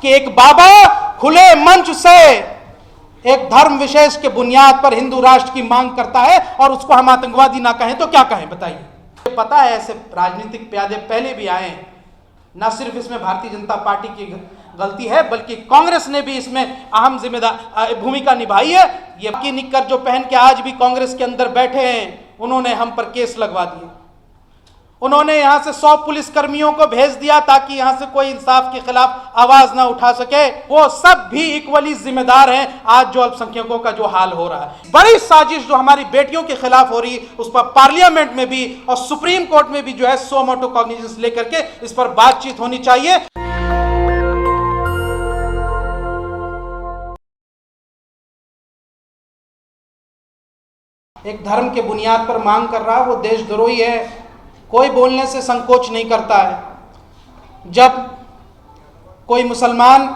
कि एक बाबा खुले मंच से एक धर्म विशेष के बुनियाद पर हिंदू राष्ट्र की मांग करता है और उसको हम आतंकवादी ना कहें तो क्या कहें बताइए। पता है ऐसे राजनीतिक प्यादे पहले भी आए हैं, ना सिर्फ इसमें भारतीय जनता पार्टी की गलती है बल्कि कांग्रेस ने भी इसमें अहम भूमिका निभाई है। ये की निक्कर जो पहन के आज भी कांग्रेस के अंदर बैठे हैं, उन्होंने हम पर केस लगवा दिए। उन्होंने यहां से 100 पुलिस कर्मियों को भेज दिया ताकि यहां से कोई इंसाफ के खिलाफ आवाज ना उठा सके। वो सब भी इक्वली जिम्मेदार हैं आज जो अल्पसंख्यकों का जो हाल हो रहा है। बड़ी साजिश जो हमारी बेटियों के खिलाफ हो रही है, उस पर पार्लियामेंट में भी और सुप्रीम कोर्ट में भी जो है सो मोटो कॉग्निजेंस लेकर के इस पर बातचीत होनी चाहिए। एक धर्म के बुनियाद पर मांग कर रहा है वो देशद्रोही है, कोई बोलने से संकोच नहीं करता है। जब कोई मुसलमान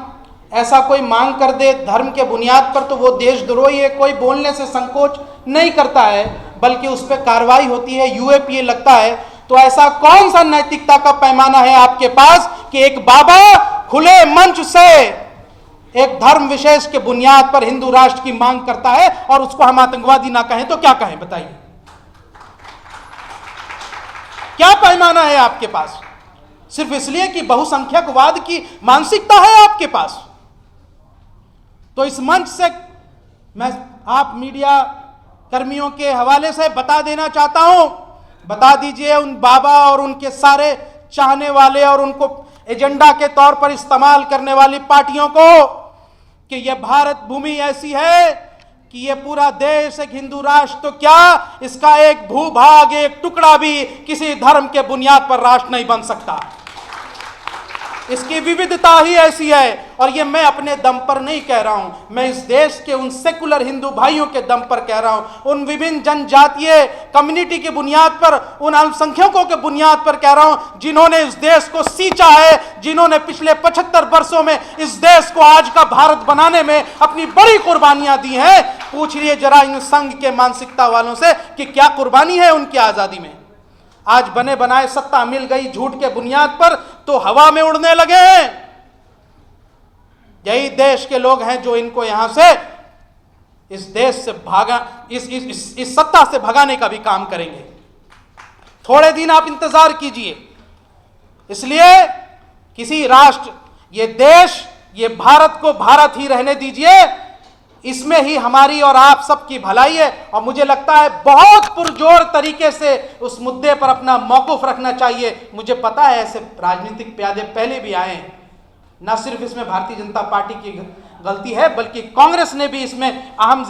ऐसा कोई मांग कर दे धर्म के बुनियाद पर तो वो देशद्रोही है, कोई बोलने से संकोच नहीं करता है बल्कि उस पर कार्रवाई होती है, यूएपीए लगता है। तो ऐसा कौन सा नैतिकता का पैमाना है आपके पास कि एक बाबा खुले मंच से एक धर्म विशेष के बुनियाद पर हिंदू राष्ट्र की मांग करता है और उसको हम आतंकवादी ना कहें तो क्या कहें बताइए। क्या पैमाना है आपके पास? सिर्फ इसलिए कि बहुसंख्यकवाद की मानसिकता है आपके पास। तो इस मंच से मैं आप मीडिया कर्मियों के हवाले से बता देना चाहता हूं, बता दीजिए उन बाबा और उनके सारे चाहने वाले और उनको एजेंडा के तौर पर इस्तेमाल करने वाली पार्टियों को कि यह भारत भूमि ऐसी है कि ये पूरा देश एक हिंदू राष्ट्र तो क्या, इसका एक भूभाग एक टुकड़ा भी किसी धर्म के बुनियाद पर राष्ट्र नहीं बन सकता। इसकी विविधता ही ऐसी है। और ये मैं अपने दम पर नहीं कह रहा हूं, मैं इस देश के उन सेकुलर हिंदू भाइयों के दम पर कह रहा हूं, उन विभिन्न जनजातीय कम्युनिटी की बुनियाद पर, उन अल्पसंख्यकों के बुनियाद पर कह रहा हूं जिन्होंने इस देश को सींचा है, जिन्होंने पिछले 75 वर्षों में इस देश को आज का भारत बनाने में अपनी बड़ी कुर्बानियां दी हैं। पूछिए जरा इन संघ के मानसिकता वालों से कि क्या कुर्बानी है उनकी आजादी में। आज बने बनाए सत्ता मिल गई झूठ के बुनियाद पर तो हवा में उड़ने लगे हैं। यही देश के लोग हैं जो इनको यहां से इस देश से भागा इस सत्ता से भगाने का भी काम करेंगे। थोड़े दिन आप इंतजार कीजिए। इसलिए किसी राष्ट्र, ये देश, ये भारत को भारत ही रहने दीजिए। इसमें ही हमारी और आप सबकी भलाई है। और मुझे लगता है बहुत पुरजोर तरीके से उस मुद्दे पर अपना मौकूफ रखना चाहिए। मुझे पता है ऐसे राजनीतिक प्यादे पहले भी आए हैं, ना सिर्फ इसमें भारतीय जनता पार्टी की गलती है बल्कि कांग्रेस ने भी इसमें अहम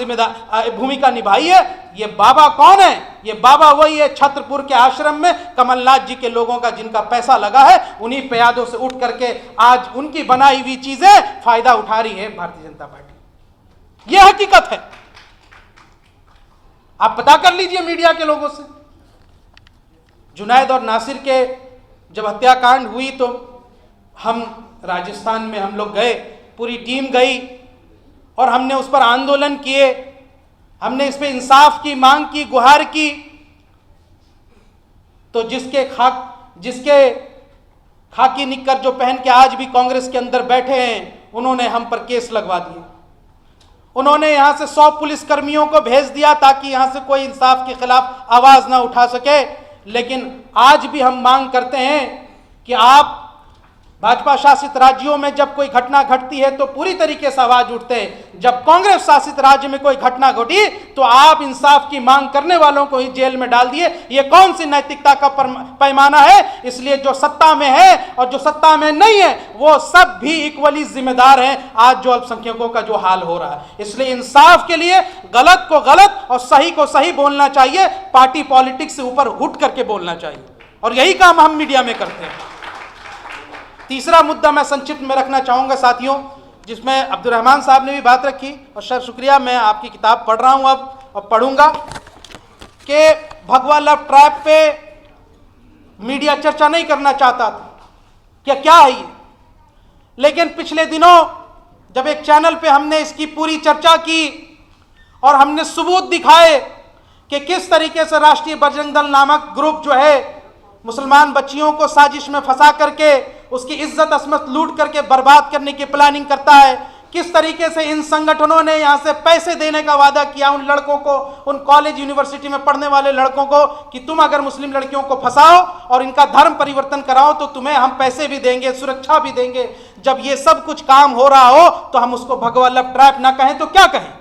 भूमिका निभाई है। ये बाबा कौन है? ये बाबा वही है छत्रपुर के आश्रम में कमलनाथ जी के लोगों का जिनका पैसा लगा है, उन्हीं प्यादों से उठ करके आज उनकी बनाई हुई चीजें फायदा उठा रही है भारतीय जनता पार्टी। यह हकीकत है। आप पता कर लीजिए मीडिया के लोगों से। जुनैद और नासिर के जब हत्याकांड हुई तो हम राजस्थान में हम लोग गए, पूरी टीम गई और हमने उस पर आंदोलन किए, हमने इस पे इंसाफ की मांग की, गुहार की। तो जिसके खाकी निक्कर जो पहन के आज भी कांग्रेस के अंदर बैठे हैं, उन्होंने हम पर केस लगवा दिए। उन्होंने यहां से 100 पुलिस कर्मियों को भेज दिया ताकि यहां से कोई इंसाफ के खिलाफ आवाज ना उठा सके। लेकिन आज भी हम मांग करते हैं कि आप भाजपा शासित राज्यों में जब कोई घटना घटती है तो पूरी तरीके से आवाज उठते हैं। जब कांग्रेस शासित राज्य में कोई घटना घटी तो आप इंसाफ की मांग करने वालों को ही जेल में डाल दिए। ये कौन सी नैतिकता का पैमाना है? इसलिए जो सत्ता में है और जो सत्ता में नहीं है वो सब भी इक्वली जिम्मेदार हैं आज जो अल्पसंख्यकों का जो हाल हो रहा है। इसलिए इंसाफ के लिए गलत को गलत और सही को सही बोलना चाहिए। पार्टी पॉलिटिक्स से ऊपर उठ करके बोलना चाहिए और यही काम हम मीडिया में करते हैं। तीसरा मुद्दा मैं संक्षिप्त में रखना चाहूंगा साथियों, जिसमें अब्दुल रहमान साहब ने भी बात रखी और सर शुक्रिया, मैं आपकी किताब पढ़ रहा हूं अब और पढ़ूंगा कि भगवा लव ट्रैप पे मीडिया चर्चा नहीं करना चाहता था। क्या है ये? लेकिन पिछले दिनों जब एक चैनल पे हमने इसकी पूरी चर्चा की और हमने सबूत दिखाए कि किस तरीके से राष्ट्रीय बजरंग दल नामक ग्रुप जो है मुसलमान बच्चियों को साजिश में फंसा करके उसकी इज्जत असमत लूट करके बर्बाद करने की प्लानिंग करता है। किस तरीके से इन संगठनों ने यहां से पैसे देने का वादा किया उन लड़कों को, उन कॉलेज यूनिवर्सिटी में पढ़ने वाले लड़कों को, कि तुम अगर मुस्लिम लड़कियों को फंसाओ और इनका धर्म परिवर्तन कराओ तो तुम्हें हम पैसे भी देंगे, सुरक्षा भी देंगे। जब ये सब कुछ काम हो रहा हो तो हम उसको भगवा लव ट्रैप ना कहें तो क्या कहें?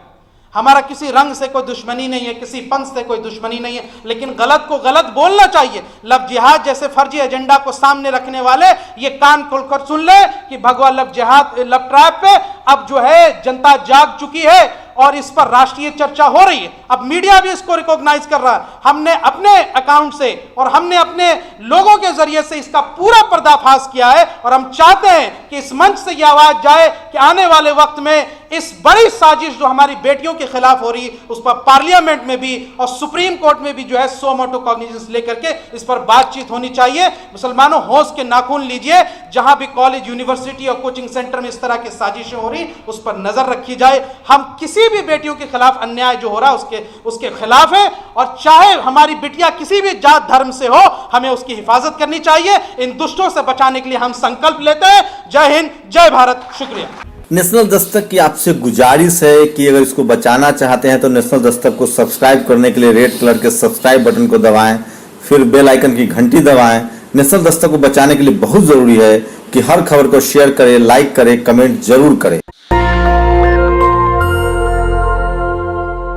हमारा किसी रंग से कोई दुश्मनी नहीं है, किसी पंथ से कोई दुश्मनी नहीं है, लेकिन गलत को गलत बोलना चाहिए। लव जिहाद जैसे फर्जी एजेंडा को सामने रखने वाले ये कान खोलकर सुन ले कि भगवा लव जिहाद लव ट्रैप पे अब जो है जनता जाग चुकी है और इस पर राष्ट्रीय चर्चा हो रही है। अब मीडिया भी इसको रिकॉग्नाइज कर रहा है। हमने अपने अकाउंट से और हमने अपने लोगों के जरिए से इसका पूरा पर्दाफाश किया है और हम चाहते हैं कि इस मंच से यह आवाज जाए कि आने वाले वक्त में इस बड़ी साजिश जो हमारी बेटियों के खिलाफ हो रही है उस पर पार्लियामेंट में भी और सुप्रीम कोर्ट में भी जो है सो मोटो कॉग्निजेंस लेकर के इस पर बातचीत होनी चाहिए। मुसलमानों होश के नाखून लीजिए, जहां भी कॉलेज यूनिवर्सिटी और कोचिंग सेंटर में इस तरह की साजिशें हो रही उस पर नजर रखी जाए। हम किसी भी बेटियों के खिलाफ अन्याय जो हो रहा है उसके खिलाफ है और चाहे हमारी बिटिया किसी भी जात धर्म से हो हमें उसकी हिफाजत करनी चाहिए। इन दुष्टों से बचाने के लिए हम संकल्प लेते हैं। जय हिंद, जय भारत, शुक्रिया। नेशनल दस्तक की आपसे गुजारिश है कि अगर इसको बचाना चाहते हैं तो नेशनल दस्तक को सब्सक्राइब करने के लिए रेड कलर के सब्सक्राइब बटन को दबाएं, फिर बेल आइकन की घंटी दबाएं। नेशनल दस्तक को बचाने के लिए बहुत जरूरी है कि हर खबर को शेयर करें, लाइक करें, कमेंट जरूर करें।